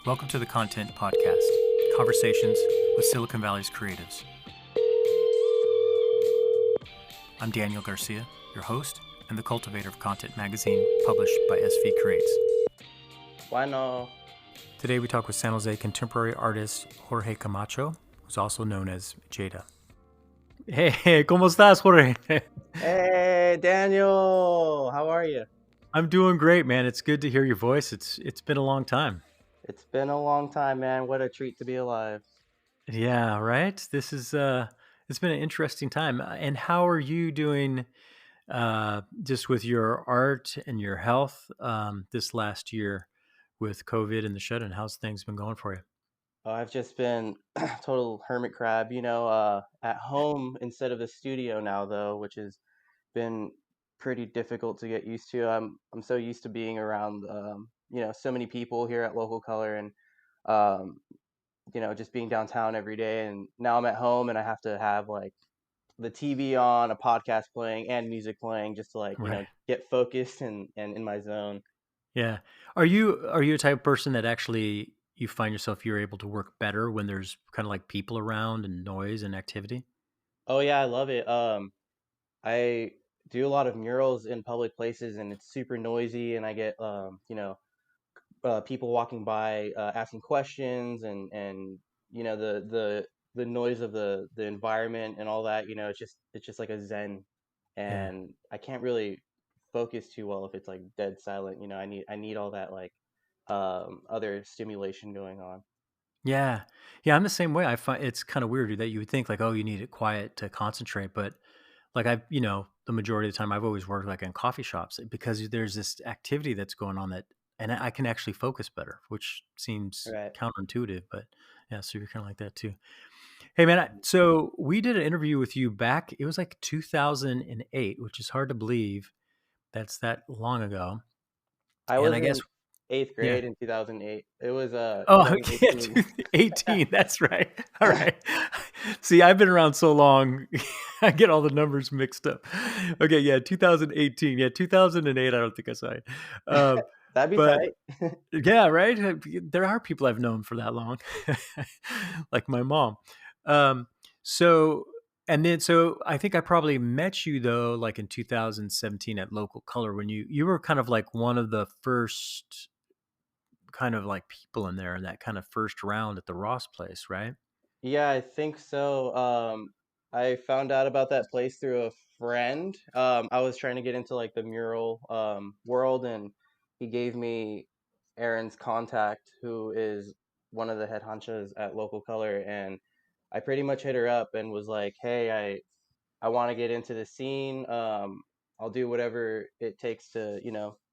Welcome to the Content Podcast, conversations with Silicon Valley's creatives. I'm Daniel Garcia, your host and the cultivator of Content Magazine, published by SV Creates. Bueno. Today we talk with San Jose contemporary artist Jorge Camacho, who's also known as J.Duh. Hey, ¿cómo estás, Jorge? Hey, Daniel. How are you? I'm doing great, man. It's good to hear your voice. It's been a long time. It's been a long time, man. What a treat to be alive. Yeah, right? This is it's been an interesting time. And how are you doing just with your art and your health this last year with COVID and the shut-in? How's things been going for you? I've just been total hermit crab, at home instead of the studio now though, which has been pretty difficult to get used to. I'm so used to being around so many people here at Local Color and um, just being downtown every day, and now I'm at home and I have to have like the TV on, a podcast playing, and music playing just to Right. get focused and in my zone. Yeah. Are you a type of person that actually you find yourself you're able to work better when there's kind of like people around and noise and activity? Oh yeah, I love it. I do a lot of murals in public places, and it's super noisy, and I get people walking by asking questions, and the noise of the environment and all that. It's just like a zen, Yeah. and I can't really focus too well if it's like dead silent. I need all that like other stimulation going on. Yeah. Yeah, I'm the same way. I find it's kind of weird that you would think like, oh, you need it quiet to concentrate, but like the majority of the time I've always worked like in coffee shops because there's this activity that's going on and I can actually focus better, which seems Right. counterintuitive, but yeah, so you're kind of like that too. Hey man, so we did an interview with you back, it was like 2008, which is hard to believe that's that long ago. I And was I guess, in eighth yeah. grade in 2008. It was Oh, yeah, 2018. 18. That's right. All right. See, I've been around so long, I get all the numbers mixed up. Okay, yeah, 2018. Yeah, 2008. I don't think I saw it. Um, That'd be but tight. yeah, right. There are people I've known for that long, like my mom. Um, so so I think I probably met you though, like in 2017 at Local Color when you were kind of like one of the first kind of like people in there in that kind of first round at the Ross place, right? Yeah, I think so. I found out about that place through a friend. I was trying to get into like the mural world, and he gave me Aaron's contact, who is one of the head honchos at Local Color, and I pretty much hit her up and was like, "Hey, I want to get into the scene. I'll do whatever it takes to,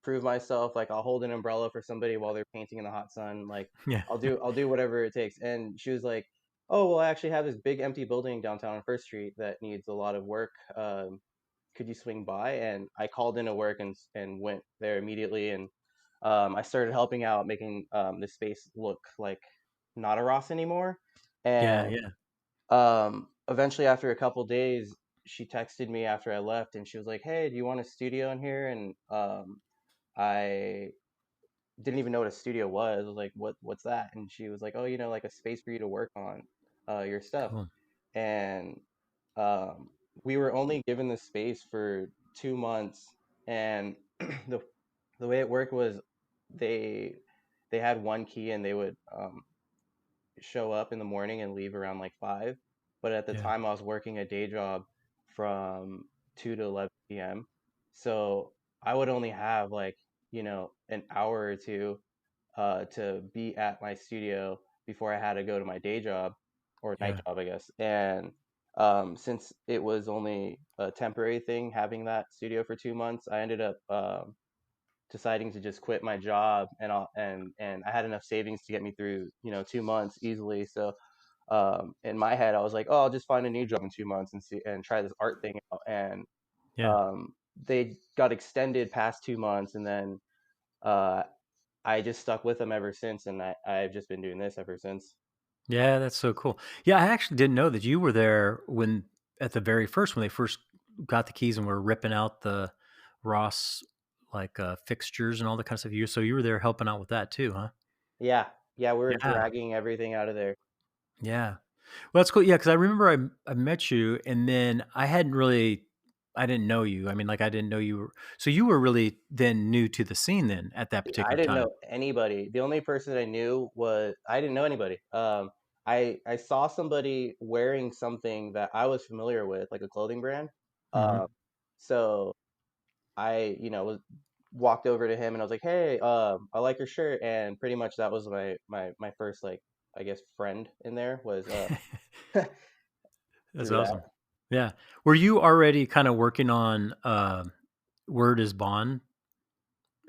prove myself. Like I'll hold an umbrella for somebody while they're painting in the hot sun. Like Yeah. I'll do whatever it takes." And she was like, "Oh, well, I actually have this big empty building downtown on First Street that needs a lot of work. Could you swing by?" And I called into work and went there immediately. And I started helping out, making the space look like not a Ross anymore. Yeah, And yeah. eventually, after a couple days, she texted me after I left, and she was like, "Hey, do you want a studio in here?" And I didn't even know what a studio was. I was like, "What's that?" And she was like, "Oh, like a space for you to work on your stuff." Cool. And um, we were only given the space for 2 months, and the the way it worked was they they had one key, and they would show up in the morning and leave around like 5. But at the Yeah. time, I was working a day job from 2 to 11 p.m. So I would only have like, an hour or two to be at my studio before I had to go to my day job or night Yeah. job, I guess. And since it was only a temporary thing, having that studio for 2 months, I ended up deciding to just quit my job, and I had enough savings to get me through 2 months easily. So in my head I was like, oh, I'll just find a new job in 2 months and see and try this art thing out. And Yeah. um, they got extended past 2 months, and then uh, I just stuck with them ever since, and I've just been doing this ever since. Yeah, that's so cool. Yeah, I actually didn't know that you were there when at the very first when they first got the keys and were ripping out the Ross like fixtures and all that kind of stuff. So you were there helping out with that too, huh? Yeah, Yeah, we were Yeah. dragging everything out of there. Yeah. Well, that's cool. Yeah, because I remember I met you, and then I didn't know you. I mean, like, I didn't know you were so you were really then new to the scene then at that I particular didn't time? know anybody. The only person I knew was I didn't know anybody. I saw somebody wearing something that I was familiar with, like a clothing brand. Um, Mhm. so I, was walked over to him and I was like, "Hey, I like your shirt." And pretty much that was my first like I guess friend in there was That's through that. awesome. Yeah. Were you already kinda working on, Word is Bond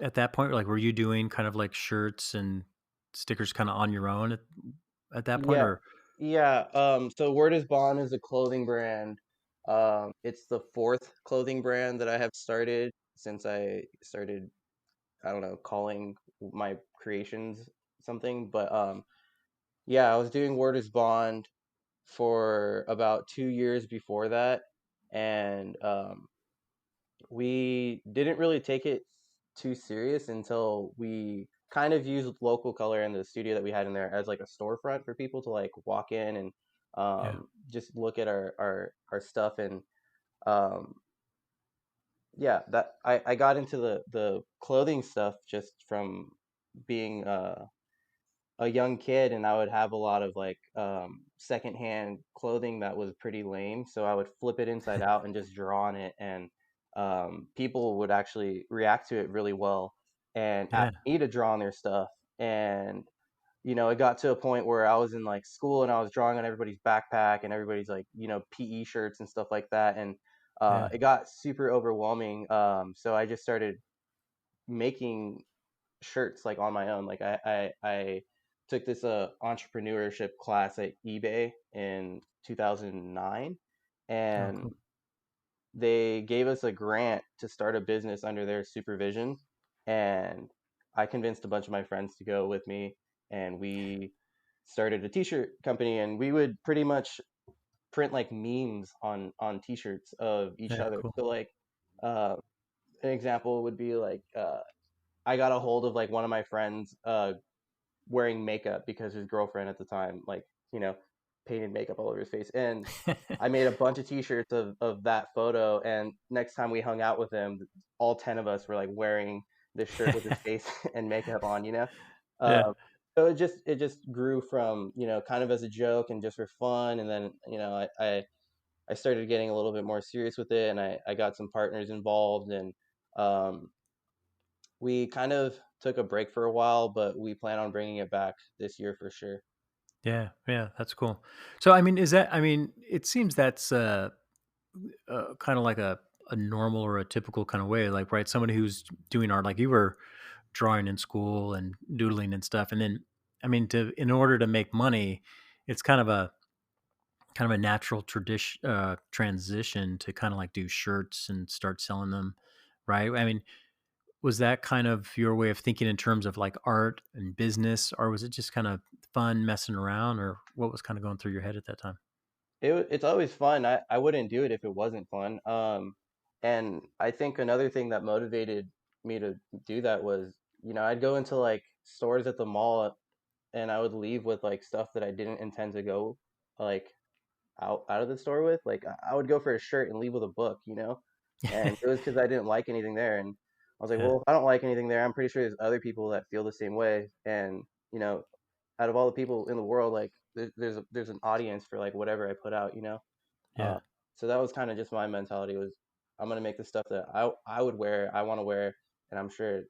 at that point? Like, were you doing kind of like shirts and stickers kinda on your own at that point, Yeah, or yeah. So Word is Bond is a clothing brand. It's the fourth clothing brand that I have started since I started, I don't know, calling my creations something. But yeah, I was doing Word is Bond for about 2 years before that, and we didn't really take it too serious until we kind of used local color in the studio that we had in there as like a storefront for people to like walk in and yeah, just look at our stuff and um, yeah, that I got into the clothing stuff just from being a young kid, and I would have a lot of like secondhand clothing that was pretty lame. So I would flip it inside out and just draw on it, and people would actually react to it really well and ask yeah, me to draw on their stuff. And it got to a point where I was in like school and I was drawing on everybody's backpack and everybody's like PE shirts and stuff like that, and yeah, it got super overwhelming. So I just started making shirts like on my own. Like I took this entrepreneurship class at eBay in 2009, oh, and cool. they gave us a grant to start a business under their supervision. And I convinced a bunch of my friends to go with me, and we started a t-shirt company, and we would pretty much print like memes on t-shirts of each Yeah, other. cool. So like uh, an example would be like I got a hold of like one of my friends wearing makeup because his girlfriend at the time like you know painted makeup all over his face, and I made a bunch of t-shirts of that photo, and next time we hung out with him all 10 of us were like wearing this shirt with his face and makeup on. Yeah, um, so it just grew from kind of as a joke and just for fun, and then I started getting a little bit more serious with it, and I got some partners involved, and um, we kind of took a break for a while, but we plan on bringing it back this year for sure. yeah, yeah, that's cool. So, I mean, it seems that's, kinda like a normal or a typical kinda way, like, right? Somebody who's doing art, like you were drawing in school and doodling and stuff, and then, I mean, to in order to make money, it's kind of a natural tradition transition to kinda, like, do shirts and start selling them, right? I mean, was that kind of your way of thinking in terms of, like, art and business, or was it just kinda fun messing around, or what was kinda going through your head at that time? It's always fun. I wouldn't do it if it wasn't fun. And I think another thing that motivated me to do that was, I'd go into like stores at the mall and I would leave with like stuff that I didn't intend to go like out of the store with. Like I would go for a shirt and leave with a book. And it was because I didn't like anything there. And I was like, Yeah, well, if I don't like anything there, I'm pretty sure there's other people that feel the same way. And you know, out of all the people in the world, like there's an audience for like whatever I put out. Uh, yeah. so that was kind of just my mentality was I'm gonna make the stuff that I would wear, I want to wear, and I'm sure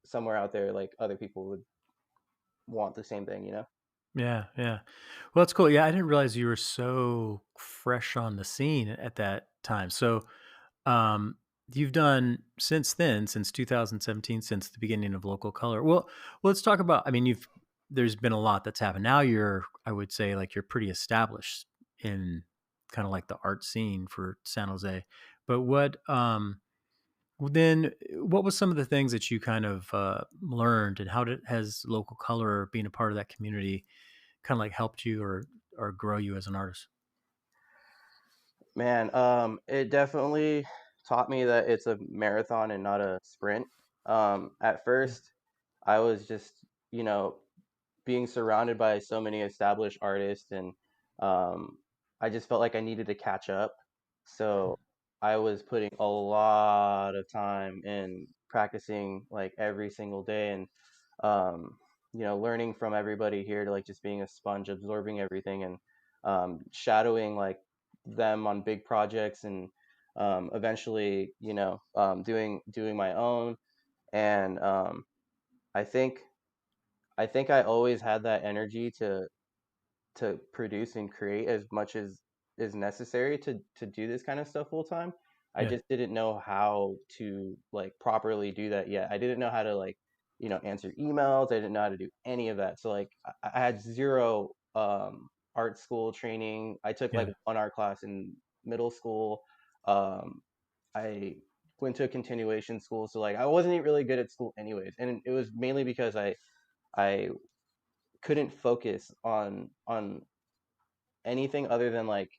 somewhere out there like other people would want the same thing. Yeah, yeah. Well, that's cool. Yeah, I didn't realize you were so fresh on the scene at that time. So, um, you've done since then, since 2017, since the beginning of Local Color. Well, let's talk about. I mean, you've there's been a lot that's happened. Now you're, I would say, like you're pretty established in kind of like the art scene for San Jose. But what was some of the things that you kind of learned, and how did has Local Color being a part of that community kind of like helped you or grow you as an artist? Man, it definitely taught me that it's a marathon and not a sprint. At Yeah. first, I was just, you know, being surrounded by so many established artists, and um, I just felt like I needed to catch up. So I was putting a lot of time in practicing like every single day, and um, learning from everybody here to like just being a sponge, absorbing everything, and shadowing like them on big projects, and eventually, doing my own. And I think I think I always had that energy to produce and create as much as is necessary to do this kind of stuff full time. I Yeah. just didn't know how to like properly do that yet. I didn't know how to like, answer emails. I didn't know how to do any of that. So like I had zero art school training. I took like Yeah. one art class in middle school. Um, I went to a continuation school, so like I wasn't really good at school anyways, and it was mainly because I couldn't focus on anything other than like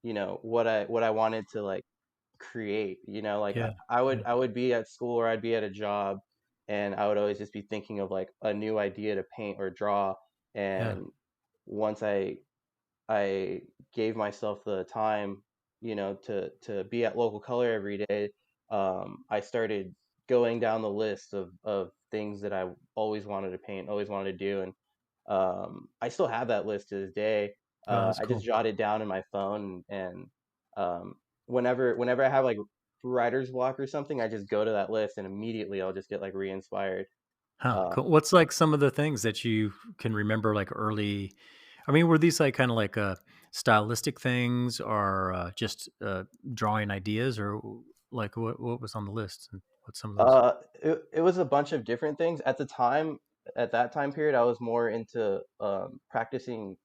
what I wanted to like create. Like Yeah. I would Yeah. I would be at school or I'd be at a job, and I would always just be thinking of like a new idea to paint or draw. Yeah. And once I gave myself the time, to be at local color every day. I started going down the list of things that I always wanted to paint, always wanted to do, and I still have that list to this day. Oh, that's I just cool. jot it down in my phone, and whenever I have like writer's block or something, I just go to that list, and immediately I'll just get like re-inspired. Huh, Uh, cool. What's like some of the things that you can remember like early? I mean, were these like kind of like stylistic things or drawing ideas or like what was on the list and what's some of those? it was a bunch of different things at the time. At that time period, I was more into practicing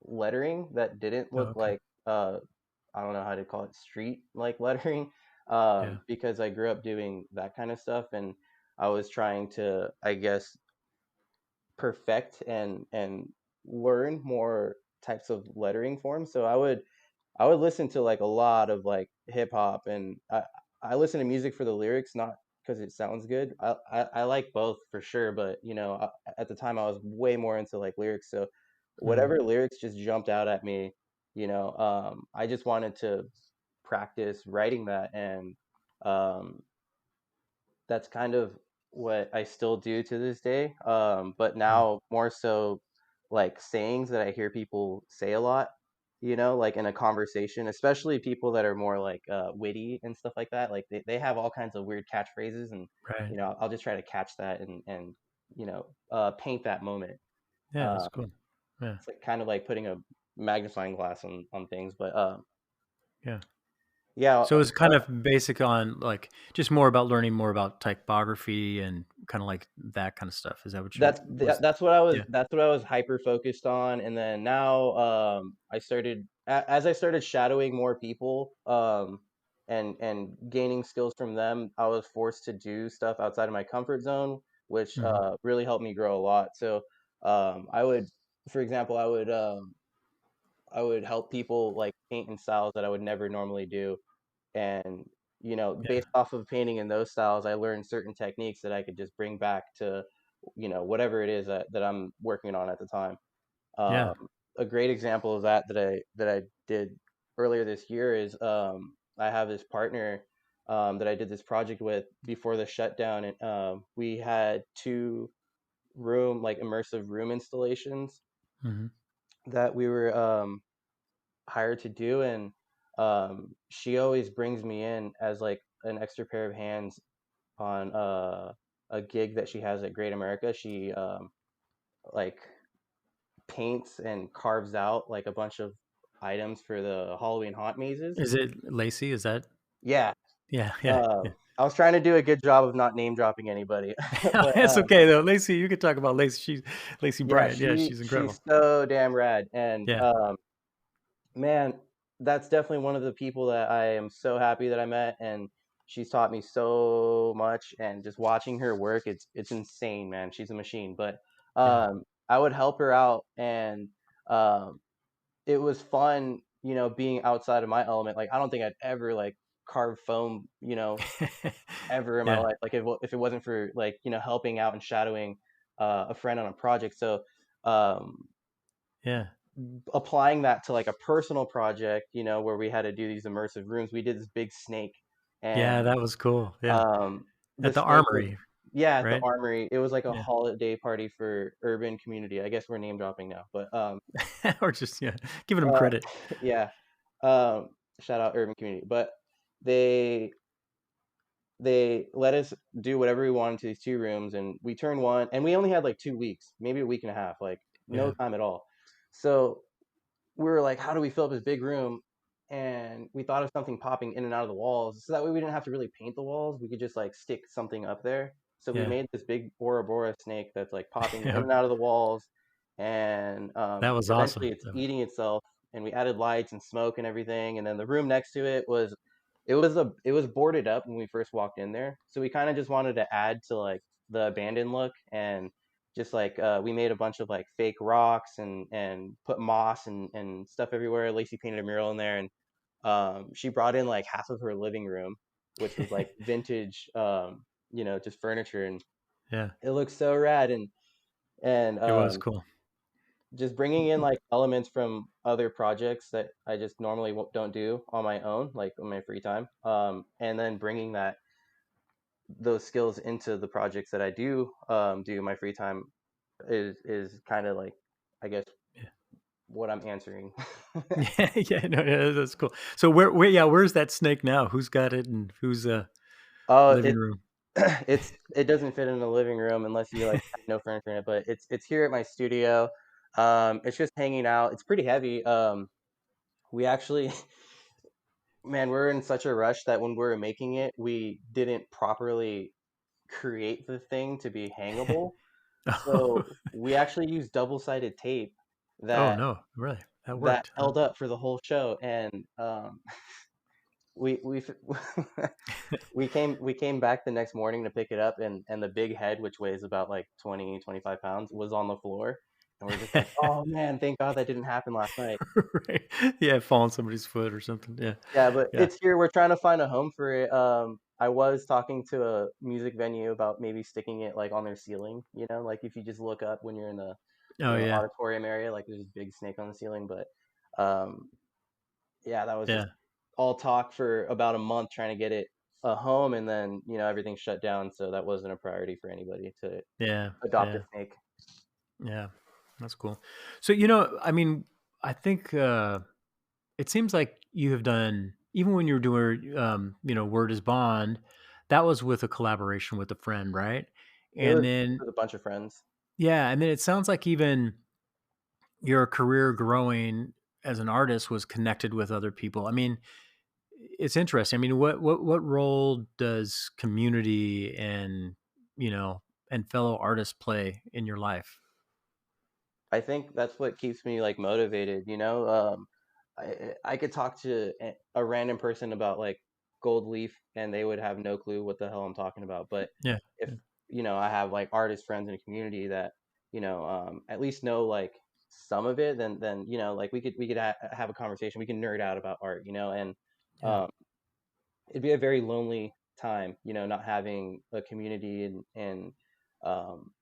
lettering that didn't Oh, look okay. like I don't know how to call it, street like lettering, Yeah. because I grew up doing that kind of stuff, and I was trying to, I guess, perfect and learn more types of lettering forms. So I would listen to like a lot of like hip hop, and I listen to music for the lyrics, not because it sounds good. I like both for sure, but at the time I was way more into like lyrics. So Mhm. whatever lyrics just jumped out at me, I just wanted to practice writing that, and um, that's kind of what I still do to this day. But Yeah. now more so like sayings that I hear people say a lot, like in a conversation, especially people that are more like witty and stuff like that. Like they have all kinds of weird catchphrases, and Right. I'll just try to catch that, and paint that moment. Yeah, that's Um, cool. Yeah. it's like kind of like putting a magnifying glass on things, but Yeah. yeah, So it's kind of basic on like just more about learning more about typography and kind of like that kind of stuff. Is that what you was? That's what I was Yeah. hyper focused on. And then now I started as I started shadowing more people, and gaining skills from them, I was forced to do stuff outside of my comfort zone, which Hmm. really helped me grow a lot. So I would, for example, I would help people like paint in styles that I would never normally do. And Yeah. based off of painting in those styles, I learned certain techniques that I could just bring back to whatever it is that I'm working on at the time. Yeah. A great example of that I did earlier this year is, I have this partner that I did this project with before the shutdown, and we had two room like immersive room installations Hmm. that we were hired to do. And she always brings me in as like an extra pair of hands on a gig that she has at Great America. She like paints and carves out like a bunch of items for the Halloween haunt mazes. Is it Lacey? Is that? Yeah. Yeah. Yeah. Yeah. I was trying to do a good job of not name dropping anybody, but It's okay though. Lacey, you could talk about Lacey. She's Lacey yeah, Bryant. Yeah, she's she's incredible. so damn rad. And Yeah. man, that's definitely one of the people that I am so happy that I met, and she's taught me so much. And just watching her work, it's insane, man. She's a machine. But Yeah. I would help her out, and um, it was fun, being outside of my element. Like I don't think I'd ever like carve foam, ever in my Yeah. life. Like if it wasn't for like helping out and shadowing a friend on a project. So um, Yeah. applying that to like a personal project, where we had to do these immersive rooms, we did this big snake, Yeah, and that was cool. Yeah. um, the At the snake was, Armory, yeah, at the right? armory. It was like a Yeah. holiday party for urban community. I guess we're name dropping now, but Or just, yeah, giving them uh, credit. yeah, um, shout out urban community. But they they let us do whatever we wanted to these two rooms, and we turned one, and we only had like 2 weeks, maybe a week and a half, like no Yeah. time at all. So we were like, how do we fill up this big room? And we thought of something popping in and out of the walls, so that way we didn't have to really paint the walls. We could just like stick something up there. So we Yeah. made this big Bora Bora snake that's like popping in Yeah. and out of the walls, and That was eventually awesome. it's eating itself. And we added lights and smoke and everything. And then the room next to it was boarded up when we first walked in there. So we kind of just wanted to add to like the abandoned look, and just like we made a bunch of like fake rocks and put moss and stuff everywhere. Lacey painted a mural in there, and she brought in like half of her living room, which was like vintage, just furniture, and Yeah. it looks so rad. And It was cool. just bringing in like elements from other projects that I just normally don't do on my own, like on my free time, and then bringing those skills into the projects that I do in my free time is kind of like, I guess, Yeah. what I'm answering. Yeah, yeah, no, yeah, that's cool. So yeah, where's that snake now? Who's got it and who's Oh, living room? it doesn't fit in the living room unless you like have no furniture in it, but it's here at my studio. It's just hanging out. It's pretty heavy. We actually, man, we're in such a rush that when we were making it, we didn't properly create the thing to be hangable. Oh, So we actually used double-sided tape oh that no, really? That that worked, huh? held up for the whole show, and we we came back the next morning to pick it up, and the big head, which weighs about like 20-25 pounds, was on the floor, and we're just like, oh man, thank God that didn't happen last night. Right. Yeah, fall on somebody's foot or something. Yeah. Yeah, but Yeah. it's here. We're trying to find a home for it. I was talking to a music venue about maybe sticking it like on their ceiling, like if you just look up when you're in the Oh, yeah. auditorium area, like there's this big snake on the ceiling. But um yeah, that was just Yeah. all talk for about a month trying to get it a home, and then everything shut down, so that wasn't a priority for anybody to Yeah. adopt a Yeah. snake. Yeah. That's cool. So, I mean, I think, it seems like you have done even when you were doing, Word is Bond, that was with a collaboration with a friend, right? It And was then with a bunch of friends. yeah, and then it sounds like even your career growing as an artist was connected with other people. I mean, it's interesting. I mean, what role does community and fellow artists play in your life? I think that's what keeps me like motivated. I could talk to a random person about like gold leaf, and they would have no clue what the hell I'm talking about. But Yeah. if Yeah. I have like artist friends in a community that at least know like some of it, then like we could have a conversation. We can nerd out about art, and Yeah. um, it'd be a very lonely time, not having a community, and um,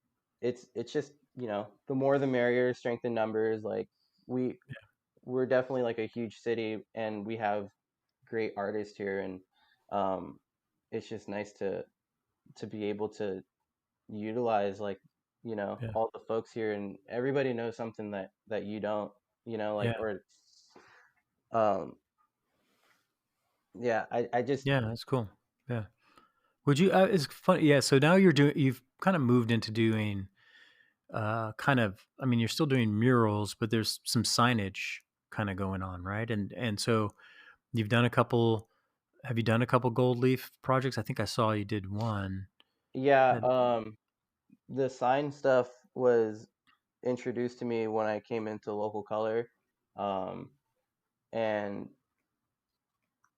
it's just the more the merrier, strength in numbers. Like we we're definitely like a huge city, and we have great artists here, and um, it's just nice to be able to utilize like Yeah. all the folks here, and everybody knows something that you don't, like, Yeah. or um yeah, I just Yeah. That's cool. Yeah. Would you? It's funny. Yeah. So now you've kind of moved into doing kind of. I mean, you're still doing murals, but there's some signage kind of going on, right? And so you've done a couple. Have you done a couple gold leaf projects? I think I saw you did one. yeah, That, the sign stuff was introduced to me when I came into local color, um and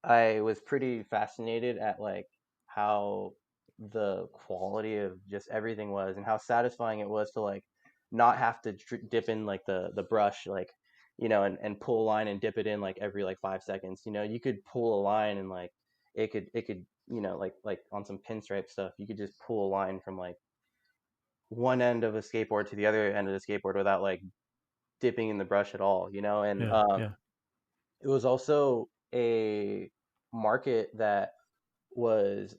I was pretty fascinated at like how the quality of just everything was, and how satisfying it was to like not have to dip in like the brush, like and pull a line and dip it in like every like 5 seconds. You could pull a line, and like it could like on some pinstripe stuff, you could just pull a line from like one end of a skateboard to the other end of the skateboard without like dipping in the brush at all, you know? And Yeah. Yeah. it was also a market that was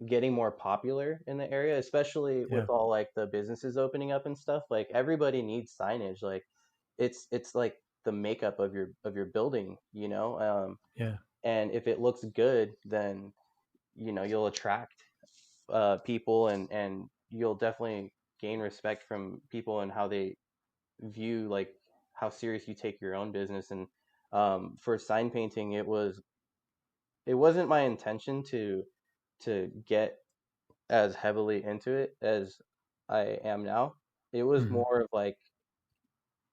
getting more popular in the area, especially with Yeah. all like the businesses opening up and stuff. Like everybody needs signage. Like it's like the makeup of your building, you know? Yeah. And if it looks good, then you know you'll attract people, and you'll definitely gain respect from people and how they view like how serious you take your own business. And for sign painting, it wasn't my intention to get as heavily into it as I am now. It was Hmm. more of like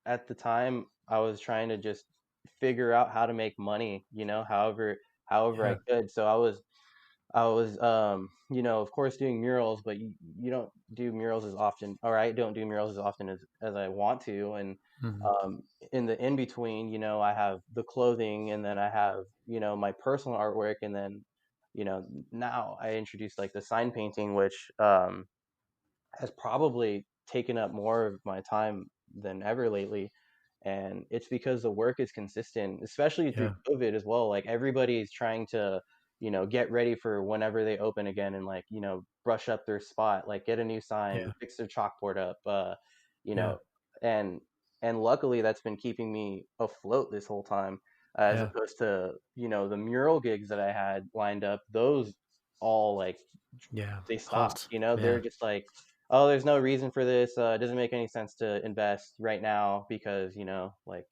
at the time I was trying to just figure out how to make money, you know, however I Yeah. could. So I was, you know, of course, doing murals, but you don't do murals as often, or I don't do murals as often as I want to. And Hmm. um, in the in between, you know, I have the clothing, and then I have, you know, my personal artwork, and then, you know, now I introduced like the sign painting, which has probably taken up more of my time than ever lately. And it's because the work is consistent, especially through Yeah. COVID as well. Like everybody's trying to, you know, get ready for whenever they open again, and like, you know, brush up their spot, like get a new sign, Yeah. fix their chalkboard up, you Yeah. know, and luckily that's been keeping me afloat this whole time, as Yeah. opposed to, you know, the mural gigs that I had lined up. Those all like Yeah. they stopped, Halt. you know, they're Yeah. just like, oh, there's no reason for this. It doesn't make any sense to invest right now because, you know, like,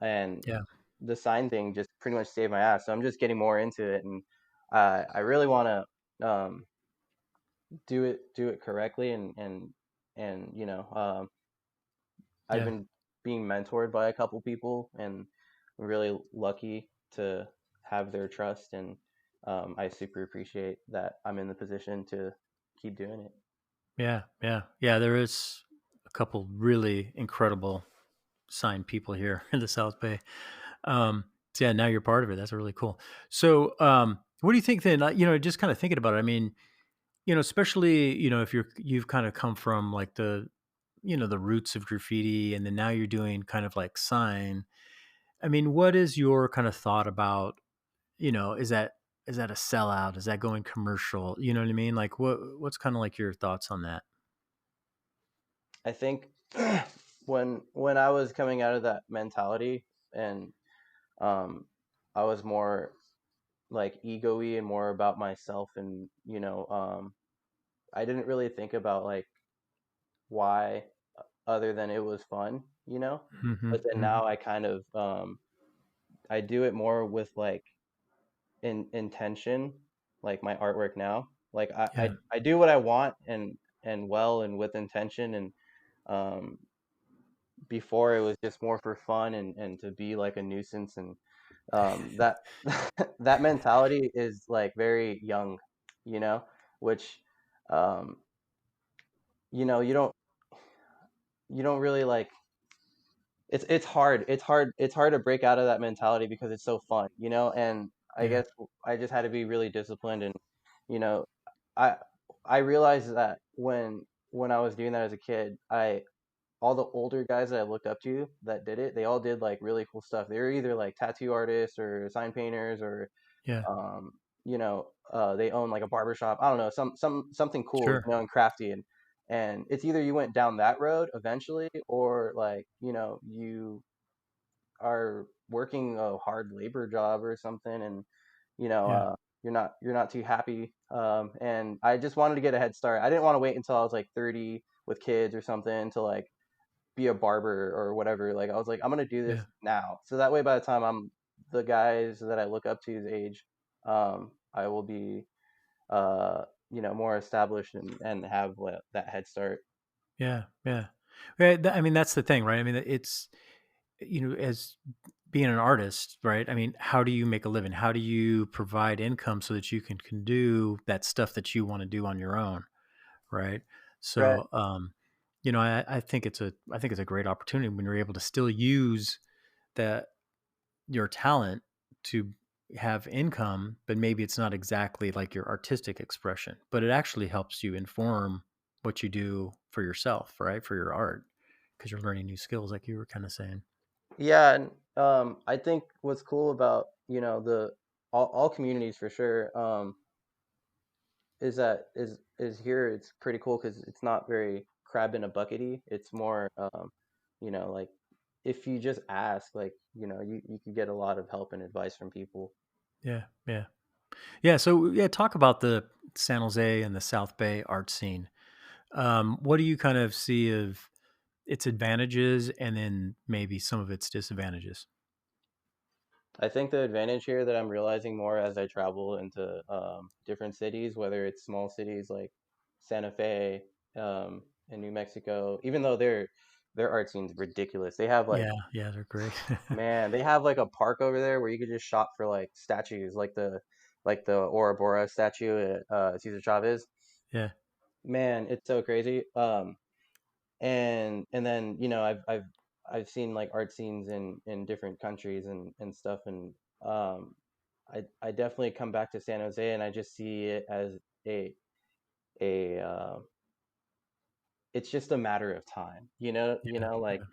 and Yeah. the sign thing just pretty much saved my ass. So I'm just getting more into it. And I really want to do it correctly. And, you know, I've Yeah. been being mentored by a couple people, and I'm really lucky to have their trust. And I super appreciate that I'm in the position to keep doing it. Yeah. Yeah. Yeah. There is a couple really incredible signed people here in the South Bay. So yeah, now you're part of it. That's really cool. So, what do you think then? Just kind of thinking about it. I mean, especially if you've kind of come from like the roots of graffiti, and then now you're doing kind of like sign. I mean, what is your kind of thought about? Is that a sellout? Is that going commercial? You know what I mean? Like, what's kind of like your thoughts on that? I think when I was coming out of that mentality, and um I was more like ego-y and more about myself, and you know, I didn't really think about like why, other than it was fun, you know. Hmm. But then Hmm. now I kind of I do it more with like intention, like my artwork now. Like Yeah. I do what I want, and well, and with intention. And um before it was just more for fun, and to be like a nuisance. And that that mentality is like very young, you know, which um you know, you don't really like, it's hard to break out of that mentality because it's so fun, you know. And I Yeah. guess I just had to be really disciplined. And you know, I I realized that when I was doing that as a kid, I all the older guys that I looked up to that did it, they all did like really cool stuff. They were either like tattoo artists or sign painters, or Yeah. um, you know, they own like a barber shop. I don't know, something cool, Sure. you know, and crafty. And it's either you went down that road eventually, or like, you know, you are working a hard labor job or something, and you know, Yeah. you're not too happy. And I just wanted to get a head start. I didn't want to wait until I was like 30 with kids or something to like be a barber or whatever. Like I was like, I'm gonna do this Yeah. now, so that way by the time I'm the guys that I look up to's age, I will be you know, more established, and have that head start. Yeah. Yeah. Yeah. I mean, that's the thing, right? I mean, it's as being an artist, right? I mean, how do you make a living? How do you provide income so that you can do that stuff that you want to do on your own, right? Right. So, I think it's a great opportunity when you're able to still use that your talent to have income, but maybe it's not exactly like your artistic expression, but it actually helps you inform. what you do for yourself, right? For your art, because you're learning new skills, like you were kind of saying. Yeah, and I think what's cool about, the all communities for sure, is that is here it's pretty cool because it's not very crab in a buckety. It's more, like if you just ask, like, you could get a lot of help and advice from people. Yeah, yeah, yeah. So yeah, talk about the San Jose and the South Bay art scene. What do you kind of see of its advantages, and then maybe some of its disadvantages? I think the advantage here that I'm realizing more as I travel into different cities, whether it's small cities like Santa Fe, in New Mexico, even though their art scene's ridiculous. They have like, Yeah, yeah, they're great. man, they have like a park over there where you could just shop for like statues, like the Ouroboros statue at Cesar Chavez. Yeah, Man, it's so crazy. And then, I've seen like art scenes in different countries and stuff, and um I definitely come back to San Jose and I just see it as a a it's just a matter of time, yeah, like yeah,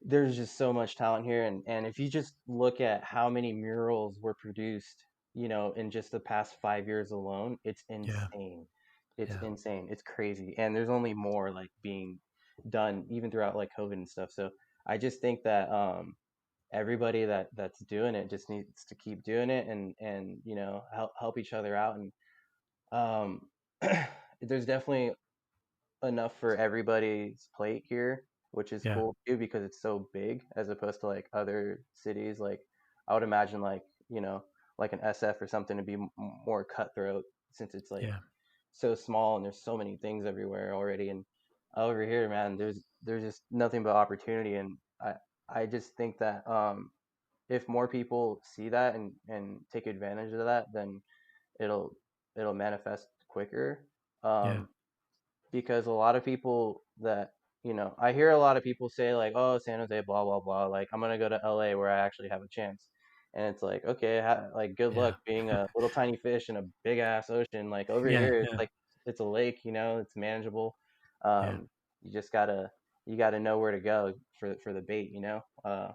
there's just so much talent here, and if you just look at how many murals were produced, in just the past 5 years alone, it's yeah, insane. It's yeah, insane. It's crazy. And there's only more like being done even throughout like COVID and stuff. So I just think that everybody that's doing it just needs to keep doing it, and help each other out, and um there's definitely enough for everybody's plate here, which is yeah, cool too because it's so big as opposed to like other cities. Like I would imagine like, like an SF or something to be more cutthroat since it's like yeah, so small and there's so many things everywhere already. And over here, man, there's just nothing but opportunity. And I just think that if more people see that and take advantage of that, then it'll it'll manifest quicker. yeah, Um, because a lot of people that, I hear a lot of people say like, oh, San Jose, blah blah blah, like I'm gonna go to LA where I actually have a chance, and it's like, okay, like good luck yeah, being a little tiny fish in a big ass ocean. Like over yeah, here it's yeah, like it's a lake, it's manageable. yeah, You just gotta know where to go for the bait,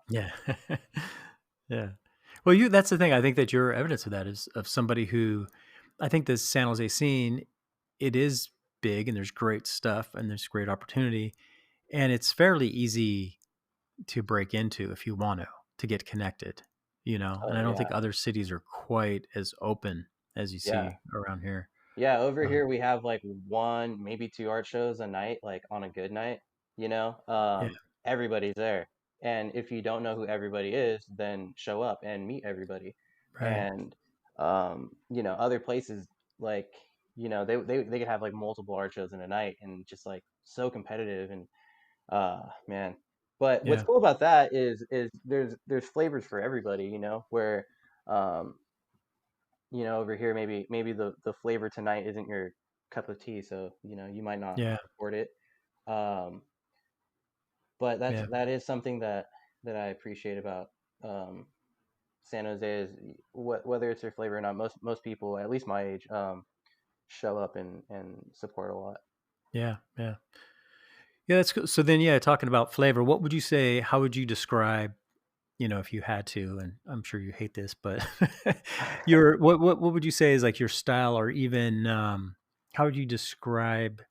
yeah, yeah. Well, you that's the thing. I think that your evidence of that is of somebody who, I think this San Jose scene, it is big and there's great stuff and there's great opportunity, and it's fairly easy to break into if you want to get connected, and Oh I don't yeah. think other cities are quite as open as you Yeah. see around here. Yeah, over Um, here we have like one, maybe two art shows a night, like on a good night, yeah, everybody's there. And if you don't know who everybody is, then show up and meet everybody. right. And other places like, they could have like multiple art shows in a night and just like so competitive and man. But what's Yeah, cool about that is there's flavors for everybody, where um over here maybe the flavor tonight isn't your cup of tea, so you might not yeah, afford it. Um, but yeah, that is something that I appreciate about um, San Jose is whether it's your flavor or not. Most people, at least my age, show up and support a lot. yeah, yeah. Yeah, that's cool. So then, yeah, talking about flavor, what would you say? How would you describe, if you had to? And I'm sure you hate this, but your what would you say is like your style, or even how would you describe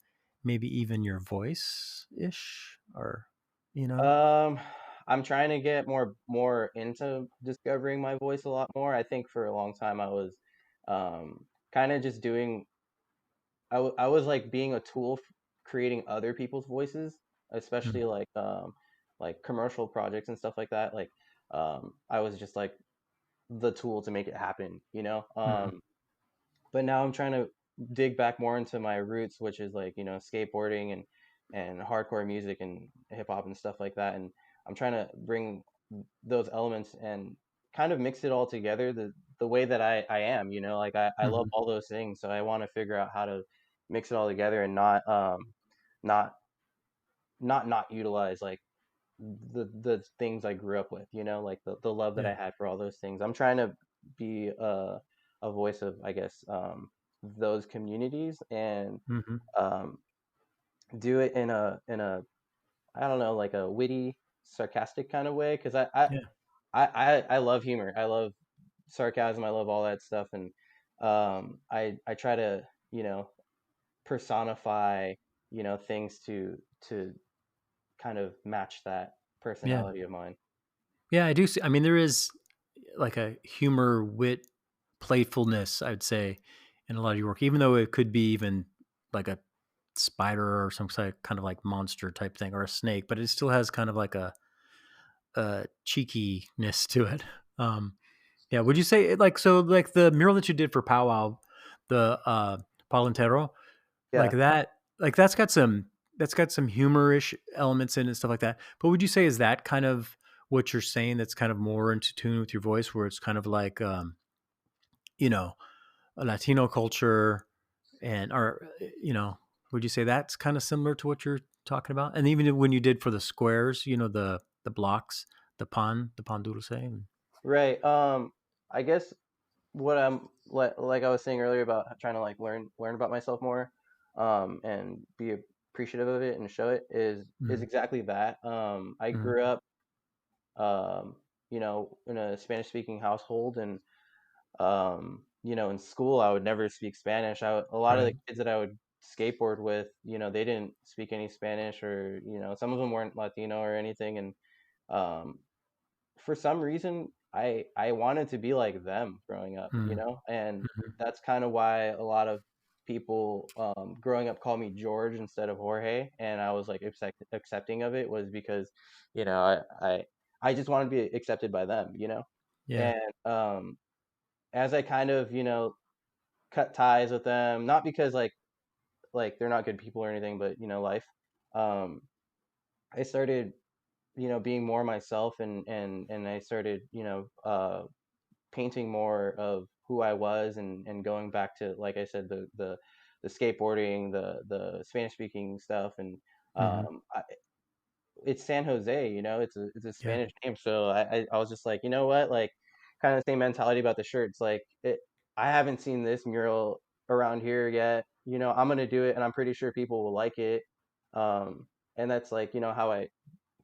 maybe even your voice ish, or you know? Um, I'm trying to get more into discovering my voice a lot more. I think for a long time I was kind of just doing I was like being a tool creating other people's voices, especially Mhm, like commercial projects and stuff like that. Like I was just like the tool to make it happen, mhm, but now I'm trying to dig back more into my roots, which is like, skateboarding and hardcore music and hip hop and stuff like that. And I'm trying to bring those elements and kind of mix it all together the way that I am, like I love mhm. all those things. So I want to figure out how to mix it all together and not not utilize like the things I grew up with, like the love that Yeah, I had for all those things. I'm trying to be a voice of, I guess, those communities, and mhm, um, do it in a I don't know, like a witty, sarcastic kind of way, because Yeah. I love humor. I love sarcasm. I love all that stuff, and I try to, personify, things to kind of match that Yeah. personality of mine. Yeah, I do see, I mean, there is like a humor, wit, playfulness, I'd say, in a lot of your work, even though it could be even like a spider or some kind of like monster type thing or a snake, but it still has kind of like a cheekiness to it. Um, yeah, would you say like so like the mural that you did for Powwow, the Palantero, like Yeah. that, like that's got some humorish elements in it and stuff like that. But would you say is that kind of what you're saying? That's kind of more into tune with your voice, where it's kind of like you know, a Latino culture, and or would you say that's kind of similar to what you're talking about? And even when you did for the squares, the blocks, the pan dulce. Right. I guess what I'm like I was saying earlier about trying to like learn about myself more, and be appreciative of it and show it is Mhm, exactly that. I mhm, grew up, in a Spanish speaking household, and in school I would never speak Spanish. A lot of the right. kids that I would skateboard with, they didn't speak any Spanish, or some of them weren't Latino or anything, and um, for some reason I wanted to be like them growing up, Mhm, and mhm. that's kind of why a lot of people growing up call me George instead of Jorge, and I was like accepting of it, was because you know I just wanted to be accepted by them, Yeah. and as I kind of cut ties with them, not because like they're not good people or anything, but life, um I started being more myself, and I started painting more of who I was, and going back to, like I said, the skateboarding, the Spanish speaking stuff, and Mhm. I, it's San Jose, it's a Yeah. Spanish name, so I was just like, you know what, like, kind of the same mentality about the shirts, like I haven't seen this mural around here yet, I'm gonna do it, and I'm pretty sure people will like it, and that's like how I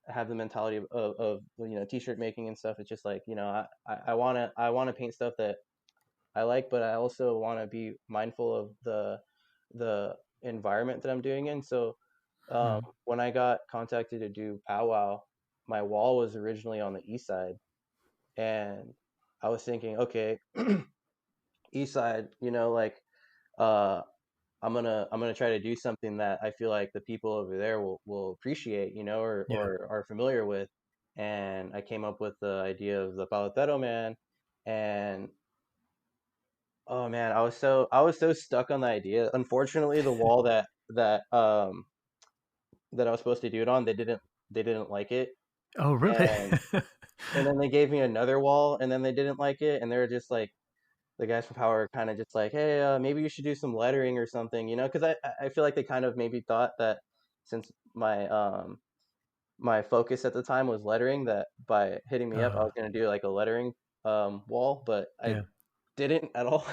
have the mentality of t-shirt making and stuff. It's just like I want to paint stuff that I like, but I also want to be mindful of the environment that I'm doing in. So Mhm. when I got contacted to do powwow, my wall was originally on the east side, and I was thinking, okay, east side, like uh I'm gonna try to do something that I feel like the people over there will appreciate, Yeah. or are familiar with. And I came up with the idea of the paletero man, and oh man, I was so stuck on the idea. Unfortunately, the wall that I was supposed to do it on, they didn't like it, Oh, really? and then they gave me another wall, and then they didn't like it, and they were just like, the guys from Power kind of just like, hey, maybe you should do some lettering or something, because I feel like they kind of maybe thought that since my focus at the time was lettering, that by hitting me up, I Uh, was gonna do like a lettering wall, but I yeah. didn't at all.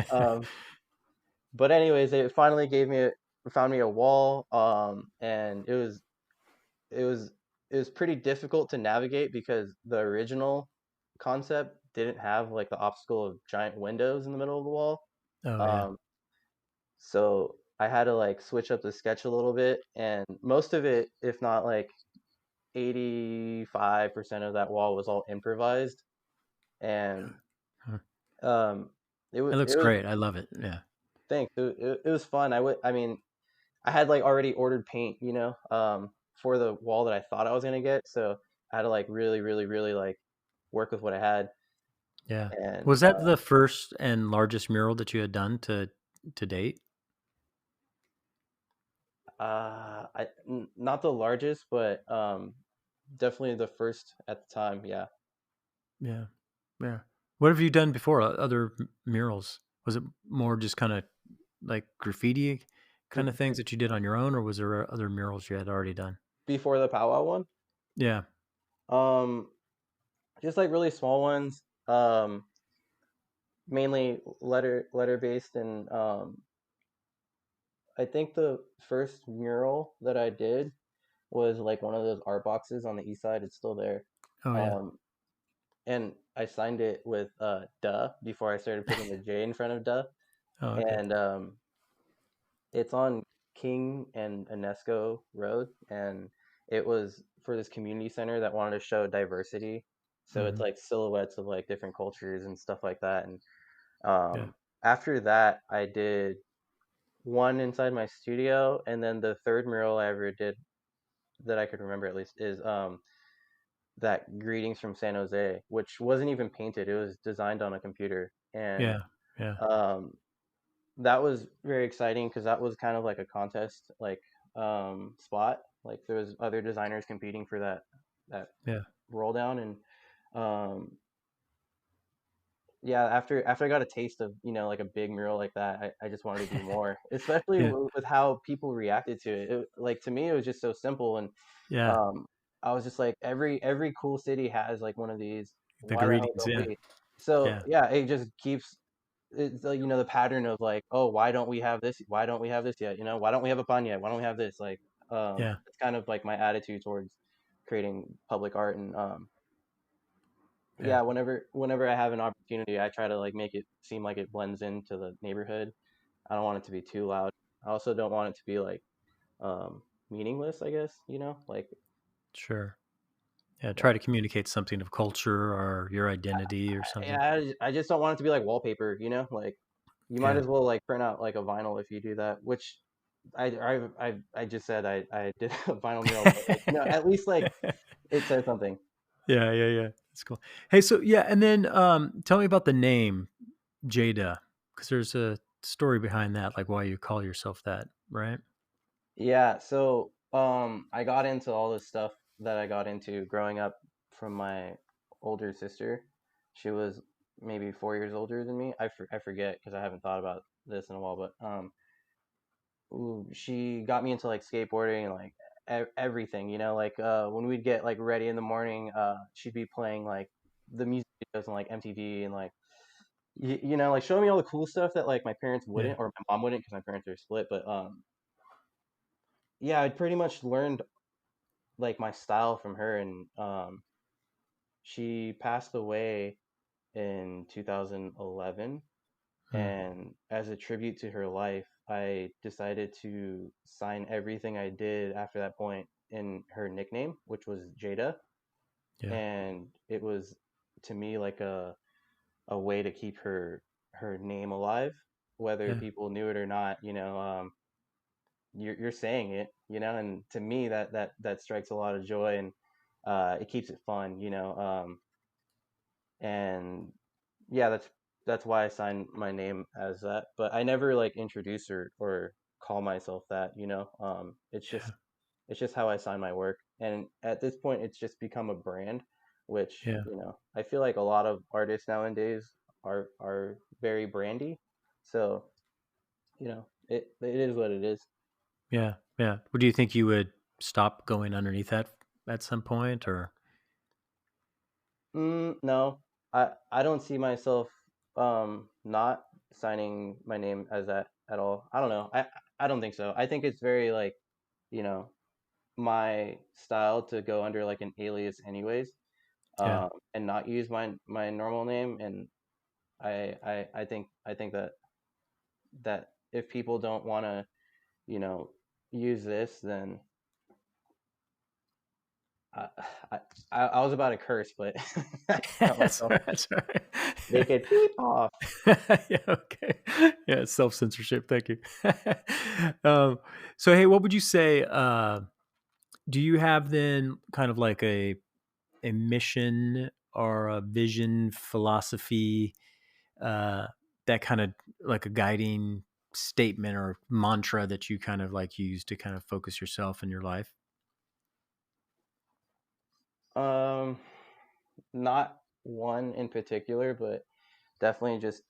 um, but anyways, they finally found me a wall, and it was it was pretty difficult to navigate because the original concept didn't have like the obstacle of giant windows in the middle of the wall. Oh, yeah. Um, so I had to like switch up the sketch a little bit, and most of it, if not like 85% of that wall, was all improvised, and Huh. um, it was It looks it was great. I love it. Yeah. thanks. It was fun. I mean, I had like already ordered paint, for the wall that I thought I was gonna get, so I had to like really, really, really like work with what I had, Yeah. and Was that the first and largest mural that you had done to date? not the largest, but definitely the first at the time. Yeah. Yeah. Yeah. What have you done before? Other murals? Was it more just kind of like graffiti kind of things that you did on your own, or was there other murals you had already done? Before the powwow one, Yeah. um, just like really small ones, mainly letter based, and I think the first mural that I did was like one of those art boxes on the east side. It's still there. Oh yeah. Um, and I signed it with Duh before I started putting the J in front of Duh. Oh okay. And it's on King and UNESCO Road, and it was for this community center that wanted to show diversity. So it's Hmm. like silhouettes of like different cultures and stuff like that. And Yeah. after that, I did one inside my studio, and then the third mural I ever did that I could remember at least is that greetings from San Jose, which wasn't even painted. It was designed on a computer, and Yeah. Yeah. um, that was very exciting because that was kind of like a contest like spot. Like there was other designers competing for that Yeah. roll down, and um, yeah, after I got a taste of like a big mural like that, I just wanted to do more, especially Yeah. with how people reacted to it. Like to me, it was just so simple, and Yeah. um, I was just like, every cool city has like one of these. The Why the hell greetings. don't Yeah. we? So Yeah. yeah, it just keeps it's like the pattern of like, oh, why don't we have this? Why don't we have this yet? Why don't we have a pun yet? Why don't we have this? Like, Yeah. it's kind of like my attitude towards creating public art, and Yeah. yeah, whenever I have an opportunity, I try to like make it seem like it blends into the neighborhood. I don't want it to be too loud. I also don't want it to be like um meaningless, I guess, like Sure. Yeah. yeah. Try to communicate something of culture or your identity or something. I just don't want it to be like wallpaper, like you might Yeah. as well like print out like a vinyl if you do that, which I just said I did a vinyl mural, but like at least like it says something. Yeah, yeah, yeah. That's cool. Hey, so yeah, and then tell me about the name J.Duh, because there's a story behind that, like why you call yourself that, right? Yeah, so I got into all this stuff that I got into growing up from my older sister. She was maybe 4 years older than me. I forget because I haven't thought about this in a while, but ooh, she got me into like skateboarding and like everything, like when we'd get like ready in the morning, she'd be playing like the music videos on like MTV and like like showing me all the cool stuff that like my parents Yeah, wouldn't, or my mom wouldn't because my parents are split, but yeah, I'd pretty much learned like my style from her, and she passed away in 2011, mm, and as a tribute to her life, I decided to sign everything I did after that point in her nickname, which was J.Duh. yeah, And it was to me like a way to keep her name alive, whether yeah, people knew it or not. You're saying it, and to me that strikes a lot of joy, and it keeps it fun, and yeah, that's why I signed my name as that. But I never like introduce or call myself that, yeah, it's just how I sign my work, and at this point it's just become a brand, which yeah, I feel like a lot of artists nowadays are very brandy, so it is what it is. yeah, yeah. Would you think you would stop going underneath that at some point, or No, I don't see myself not signing my name as that at all. I don't know. I don't think so. I think it's very like, you know, my style to go under like an alias anyways, yeah, and not use my normal name. And I think that if people don't want to, you know, use this, then I, I I was about to curse, but I got that's myself. right, that's right. They could beep off. Yeah, okay, yeah, self censorship. Thank you. um, so hey, what would you say? Do you have then kind of like a mission or a vision, philosophy, uh, that kind of like a guiding statement or mantra that you kind of like use to kind of focus yourself in your life? Um, Not one in particular, but definitely just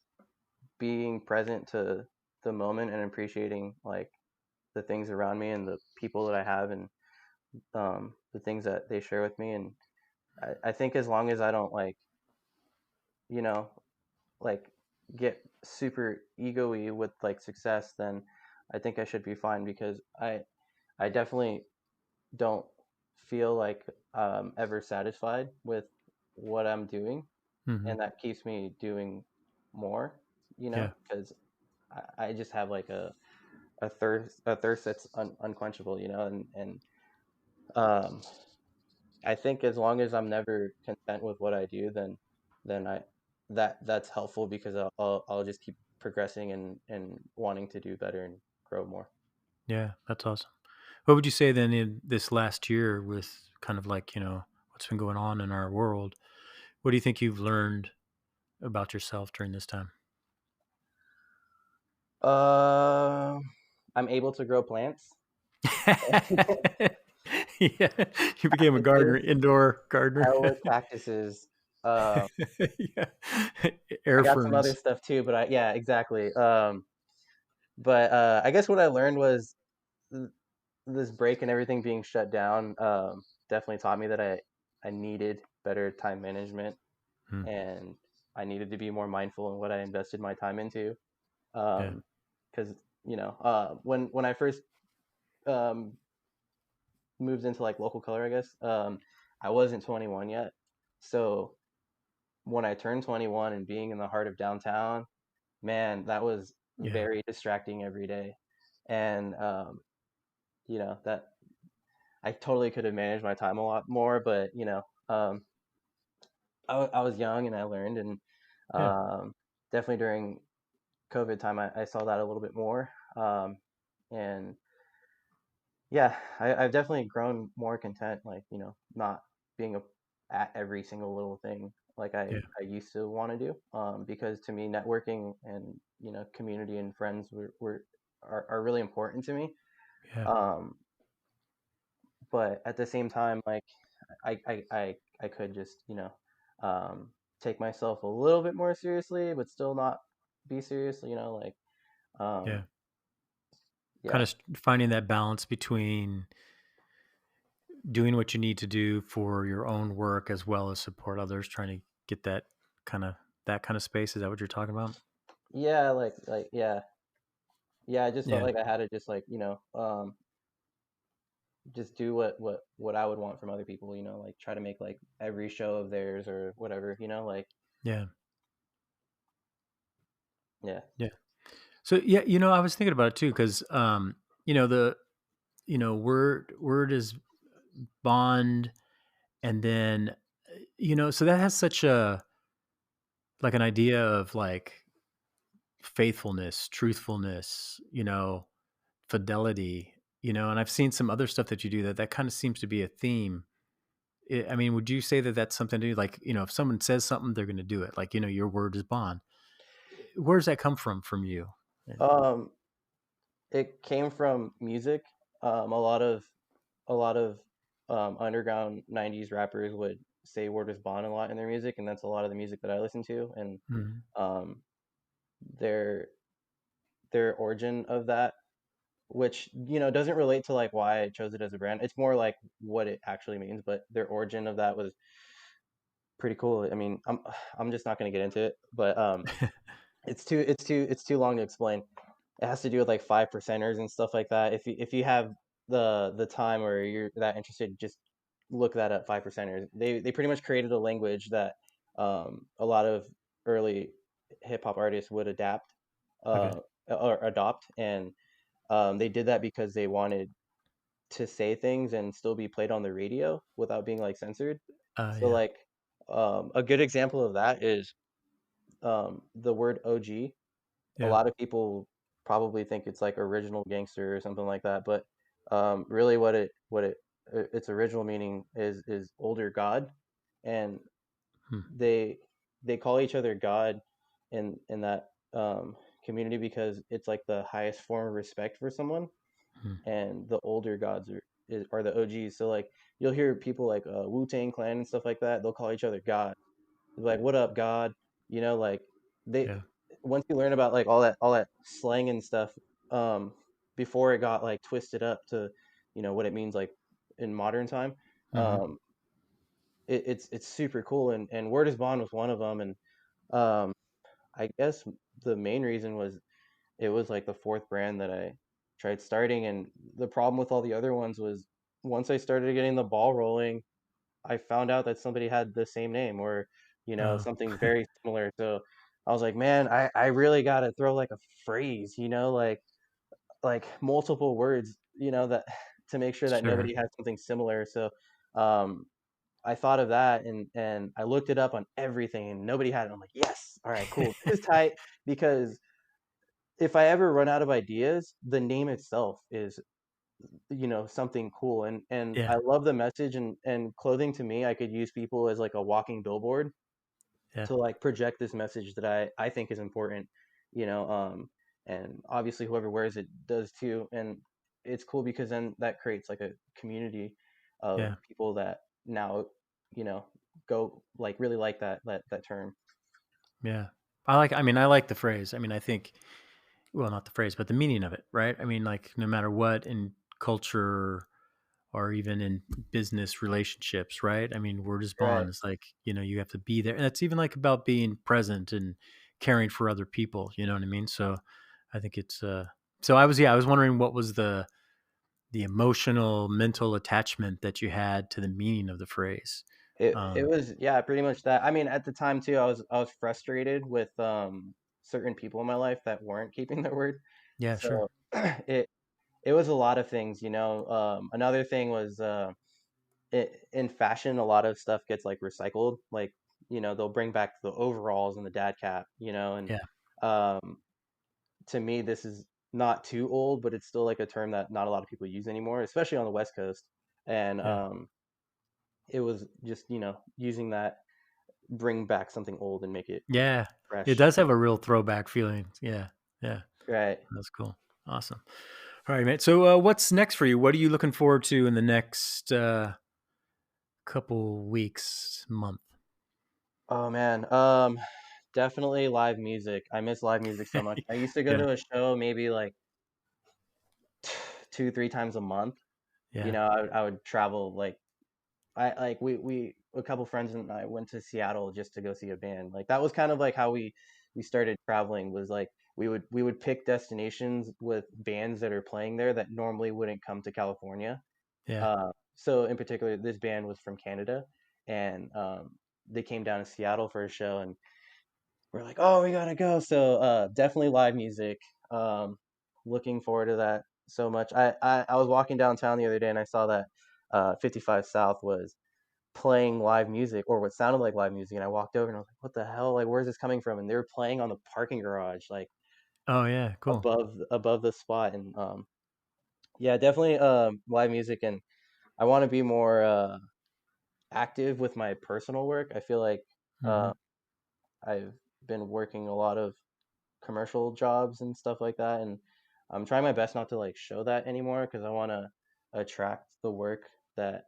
being present to the moment and appreciating like the things around me and the people that I have, and the things that they share with me. And I think as long as I don't like, you know, like get super ego-y with like success, then I think I should be fine because I definitely don't feel like ever satisfied with what I'm doing, Hmm. and that keeps me doing more, Yeah. because I just have like a thirst that's unquenchable, and um, I think as long as I'm never content with what I do, then that's helpful because I'll just keep progressing and wanting to do better and grow more. Yeah. That's awesome. What would you say then in this last year with kind of like, what's been going on in our world? What do you think you've learned about yourself during this time? Uh, I'm able to grow plants. Yeah. You became a gardener, Cactuses. indoor I gardener. like cactuses. Um, Yeah. I Air got some other ferns. stuff too, but yeah, exactly. But I guess what I learned was th- this break and everything being shut down definitely taught me that I needed better time management, Hmm. and I needed to be more mindful in what I invested my time into. Yeah. Because when I first um, moved into like local color, I guess I wasn't 21 yet. So when I turned 21 and being in the heart of downtown, man, that was Yeah. very distracting every day. And that I totally could have managed my time a lot more, but I was young and I learned, and Yeah. um, definitely during COVID time, I saw that a little bit more. And yeah, I've definitely grown more content, like, not being at every single little thing like Yeah. I used to want to do. Because to me, networking and, community and friends are really important to me. Yeah. Um, but at the same time, like I could just, take myself a little bit more seriously, but still not be serious, like, Yeah. um, Kind yeah. of finding that balance between doing what you need to do for your own work as well as support others, trying to get kind of that kind of space. Is that what you're talking about? Yeah, yeah. Yeah, I just felt Yeah. like I had to just, like, just do what I would want from other people, like try to make like every show of theirs or whatever, like, Yeah. yeah. Yeah. So yeah, I was thinking about it too because the word is bond, and then so that has such a like an idea of like faithfulness, truthfulness, fidelity, and I've seen some other stuff that you do that kind of seems to be a theme. I mean, would you say that that's something to do? Like, if someone says something, they're going to do it. Like, your word is bond. Where does that come from you? And Um, it came from music. A lot of underground '90s rappers would say "word is bond" a lot in their music, and that's a lot of the music that I listen to. And Mhm. um, their their origin of that, which, doesn't relate to like why I chose it as a brand. It's more like what it actually means. But their origin of that was pretty cool. I mean, I'm just not going to get into it, but it's too long to explain. It has to do with like five percenters and stuff like that. If you have the time or you're that interested, just look that up. Five percenters. They pretty much created a language that a lot of early hip hop artists would adapt Okay. or adopt, and they did that because they wanted to say things and still be played on the radio without being like censored. So Yeah. like a good example of that is the word OG. A Yeah. lot of people probably think it's like original gangster or something like that, but really its original meaning is older god, and Hmm. they they call each other god in that community because it's like the highest form of respect for someone, Hmm. and the older gods are the OGs. So like you'll hear people like Wu-Tang Clan and stuff like that. They'll call each other God. They'll be like, "What up, God?" Like they Yeah. once you learn about like all that slang and stuff, um, before it got like twisted up to what it means like in modern time. Hmm. Um, it's super cool, and Word is Bond was one of them, and um, I guess the main reason was it was like the fourth brand that I tried starting, and the problem with all the other ones was once I started getting the ball rolling, I found out that somebody had the same name or, Oh, something very similar. So I was like, man, I really gotta throw like a phrase, like multiple words, that to make sure that sure. nobody has something similar. So um I thought of that and I looked it up on everything and nobody had it. I'm like, yes, all right, cool. This is tight because if I ever run out of ideas, the name itself is something cool and Yeah, I love the message and clothing to me I could use people as like a walking billboard yeah, to like project this message that I think is important, you know, and obviously whoever wears it does too. And it's cool because then that creates like a community of yeah, people that now, you know, go like really like that term. yeah. I like the phrase. I mean, I think, well, not the phrase, but the meaning of it, right? I mean, like, no matter what in culture or even in business relationships, right? I mean, word is Right. bond. It's like, you have to be there. And it's even like about being present and caring for other people, you know what I mean? So I think I was wondering what was the emotional, mental attachment that you had to the meaning of the phrase. It Um, was, yeah, pretty much that. I mean, at the time too, I was frustrated with certain people in my life that weren't keeping their word. yeah, sure. So it was a lot of things, another thing was in fashion, a lot of stuff gets like recycled. Like, they'll bring back the overalls and the dad cap, and Yeah, um, to me, this is not too old, but it's still like a term that not a lot of people use anymore, especially on the West Coast. And yeah, it was just, using that, bring back something old and make it yeah. It fresh. does have a real throwback feeling. Yeah, yeah. Right. That's cool. Awesome. All right, mate. So, what's next for you? What are you looking forward to in the next couple weeks, month? Oh man. Definitely live music. I miss live music so much. I used to go Yeah, to a show maybe like 2, 3 times a month. yeah, I would travel like I like we a couple friends and I went to Seattle just to go see a band. Like that was kind of like how we started traveling was like we would pick destinations with bands that are playing there that normally wouldn't come to California. yeah, So in particular, this band was from Canada, and they came down to Seattle for a show, and we're like, oh, we gotta go. So definitely live music. Um, Looking forward to that so much. I was walking downtown the other day and I saw that 55 South was playing live music or what sounded like live music, and I walked over and I was like, what the hell? Like, where's this coming from? And they were playing on the parking garage, like oh yeah, cool. above the spot. And yeah, definitely live music. And I want to be more active with my personal work. I feel like Hmm. uh, I've been working a lot of commercial jobs and stuff like that, and I'm trying my best not to like show that anymore because I want to attract the work that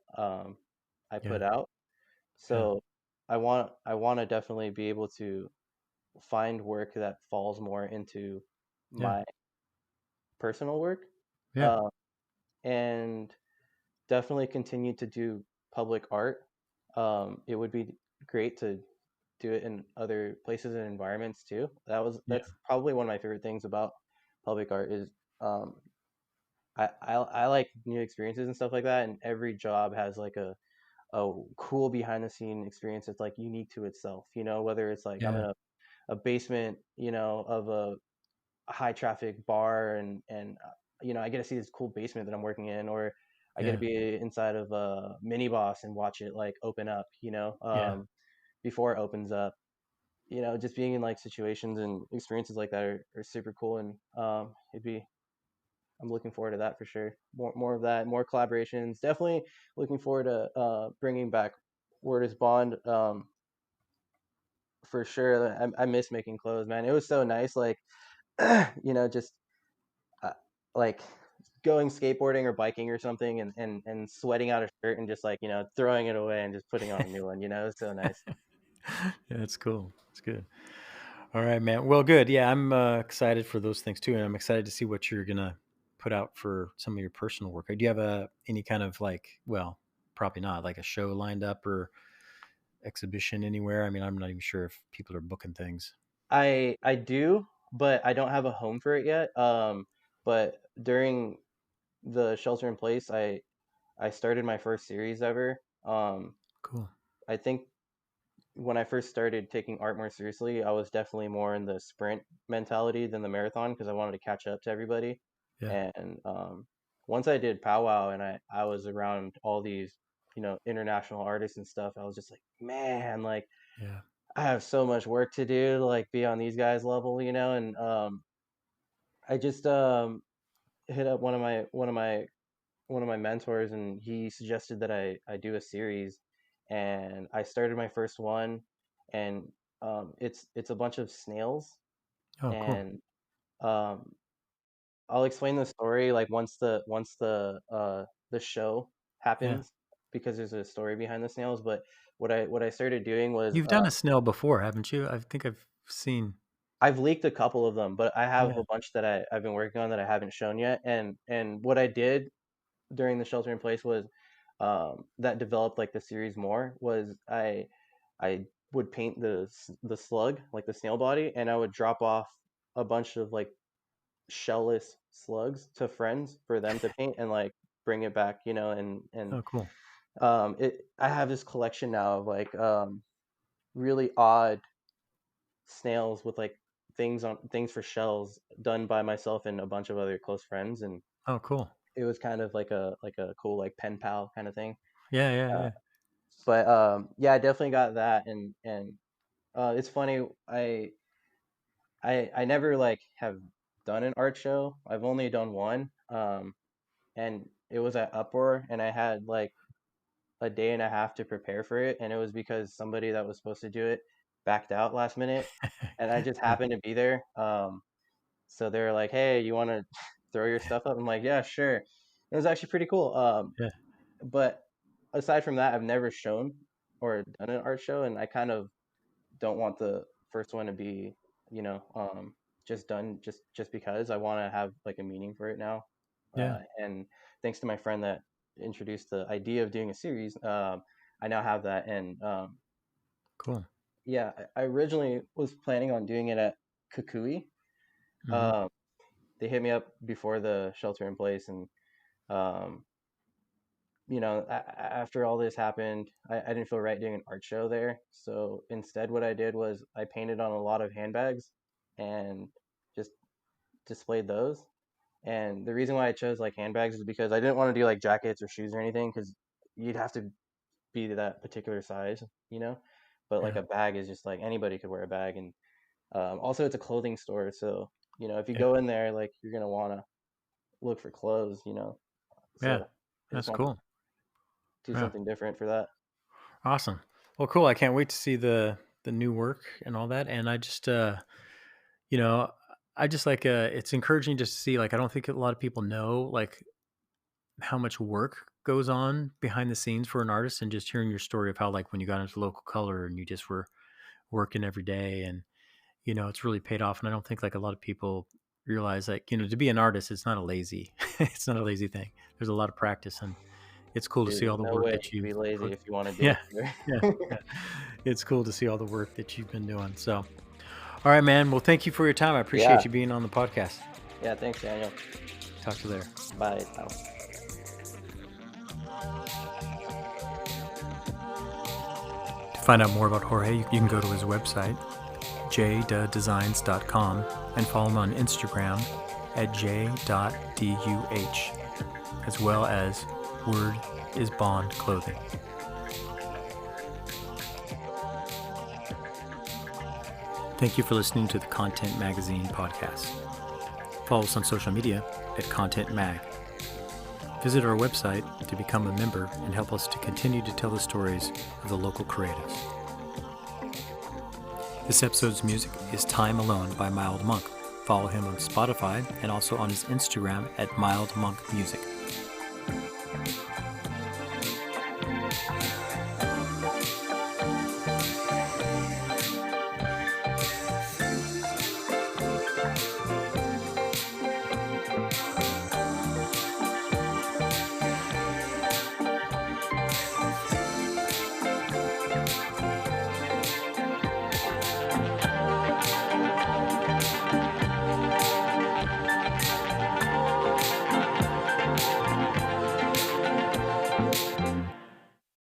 I Yeah, put out. yeah, So I want to definitely be able to find work that falls more into yeah, my personal work, yeah, uh, and definitely continue to do public art. It would be great to do it in other places and environments too. yeah, That's probably one of my favorite things about public art is um, I like new experiences and stuff like that. And every job has like a cool behind the scene experience that's like unique to itself. Whether it's like I'm yeah, in a basement, of a high traffic bar and I get to see this cool basement that I'm working in, or I get to yeah, be inside of a mini boss and watch it like open up, yeah, before it opens up. Just being in like situations and experiences like that are super cool. And I'm looking forward to that for sure. More of that, more collaborations. Definitely looking forward to bringing back Word is Bond, for sure. I miss making clothes, man. It was so nice, like just uh, like going skateboarding or biking or something and sweating out a shirt and just like throwing it away and just putting on a new one. It's so nice. yeah. It's cool. It's good. All right, man. Well, good. Yeah, I'm excited for those things too, and I'm excited to see what you're gonna put out for some of your personal work. Do you have any kind of like, well, probably not, like a show lined up or exhibition anywhere? I mean, I'm not even sure if people are booking things. I do, but I don't have a home for it yet. but during the shelter in place, I started my first series ever. Cool. I think when I first started taking art more seriously, I was definitely more in the sprint mentality than the marathon because I wanted to catch up to everybody. Yeah. And once I did powwow and I was around all these, international artists and stuff, I was just like, man, like Yeah. I have so much work to do to like be on these guys' level, and I just hit up one of my mentors, and he suggested that I do a series, and I started my first one, and it's a bunch of snails, Oh, cool. and um, I'll explain the story like once the show Yeah. happens because there's a story behind the snails. But what I started doing was You've done a snail before, haven't you? I think I've seen. I've leaked a couple of them, but I have Yeah. a bunch that I've been working on that I haven't shown yet. And what I did during the shelter in place was that developed like the series more was I would paint the slug like the snail body, and I would drop off a bunch of like shellless slugs to friends for them to paint and like bring it back, and Oh, cool. it I have this collection now of like really odd snails with like things for shells done by myself and a bunch of other close friends, and Oh, cool. it was kind of like a cool like pen pal kind of thing. Yeah, yeah, Uh, yeah. but yeah, I definitely got that, and it's funny. I never like have done an art show. I've only done one, and it was at Uproar, and I had like a day and a half to prepare for it, and it was because somebody that was supposed to do it backed out last minute, and I just Yeah, happened to be there. So they were like, "Hey, you want to throw your stuff up?" I'm like, "Yeah, sure." It was actually pretty cool. yeah, But aside from that, I've never shown or done an art show, and I kind of don't want the first one to be, you know, just done just because I want to have like a meaning for it now. yeah. And thanks to my friend that introduced the idea of doing a series, I now have that. And Cool. yeah, I originally was planning on doing it at Kukui. Hmm. Um, they hit me up before the shelter in place, and um, after all this happened, I didn't feel right doing an art show there. So instead, what I did was I painted on a lot of handbags and just displayed those. And the reason why I chose like handbags is because I didn't want to do like jackets or shoes or anything because you'd have to be that particular size, you know. But like Yeah, a bag is just like anybody could wear a bag, and also it's a clothing store, so if you yeah, go in there, like you're gonna want to look for clothes. yeah. So I just That's wanted to cool. do Yeah, something different for that. awesome. Well, cool. I can't wait to see the new work and all that. And I just, you know, I just like it's encouraging just to see. Like, I don't think a lot of people know like how much work goes on behind the scenes for an artist, and just hearing your story of how like when you got into local color and you just were working every day, and it's really paid off. And I don't think like a lot of people realize like, to be an artist, it's not a lazy, it's not a lazy thing. There's a lot of practice, and it's cool to Dude, see there's all the no work way that you can be you've lazy put. if you want to do Yeah, it. yeah, yeah. It's cool to see all the work that you've been doing. So, all right, man. Well, thank you for your time. I Yeah. appreciate you being on the podcast. Yeah. Thanks, Daniel. Talk to you later. Bye. Pal. To find out more about Jorge, you can go to his website, J.Duh.designs.com, and follow him on Instagram at J.Duh, as well as Word is Bond Clothing. Thank you for listening to the Content Magazine podcast. Follow us on social media at Content Mag. Visit our website to become a member and help us to continue to tell the stories of the local creatives. This episode's music is Time Alone by Mild Monk. Follow him on Spotify and also on his Instagram at Mild Monk Music.